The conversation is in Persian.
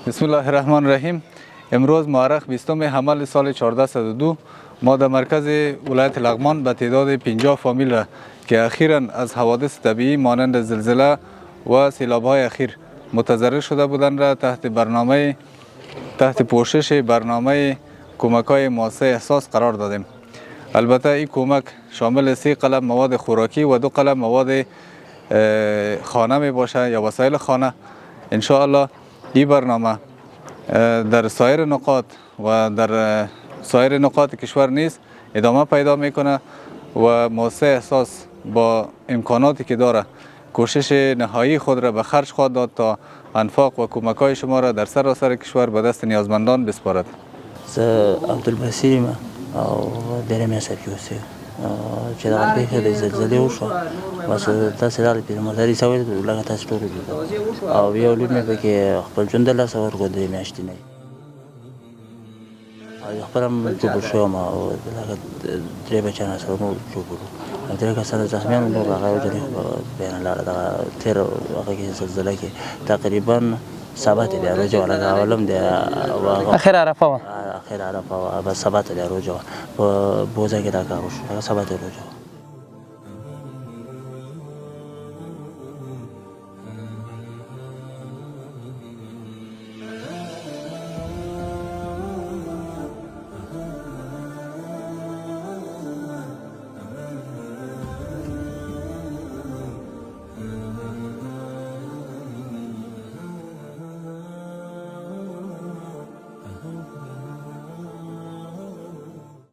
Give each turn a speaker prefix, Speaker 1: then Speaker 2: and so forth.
Speaker 1: بسم الله الرحمن الرحیم. امروز مورخ 20 حمل سال 1402 ما در مرکز ولایت لغمان به تعداد 50 فامیل را که اخیراً از حوادث طبیعی مانند زلزله و سیلاب‌های اخیر متضرر شده بودند را تحت پوشش برنامه کمک‌های مؤسسه احساس قرار دادیم. البته این کمک شامل 3 قلم مواد خوراکی و 2 قلم مواد خانه می باشه یا وسایل خانه. ان شاء الله این برنامه در سایر نقاط و در سایر نقاط کشور نیز ادامه پیدا میکنه و مؤسسه احساس با امکاناتی که داره کوشش نهایی خود را به خرج خواهد داد تا انفاق و کمک های شما را در سراسر کشور به دست نیازمندان بسپارد.
Speaker 2: عبدالبصیر او درې میاشتې اوسېږم چې دغه پېښه د زلزلې وشوه بس تاسې راغلئ پیرمرداري څه ویل لکه تاسې ټول ولیدل او یو لور مې پکې خپل ژوند د لاسه ورکړو 3 میاشتې نه خپله هم جوبل شوم او لکه 3 بچیان سره نور جوبلو 3 کسان زخمیان وو نور هغه وجلې بین الله دغه تېر هغه کې زلزله کې تقریبا ثبات دی روزه ولا غاولم دی
Speaker 3: اخر عرفه
Speaker 2: و بس ثبات دی روزه بوزه کې دا کار وشو ثبات روزه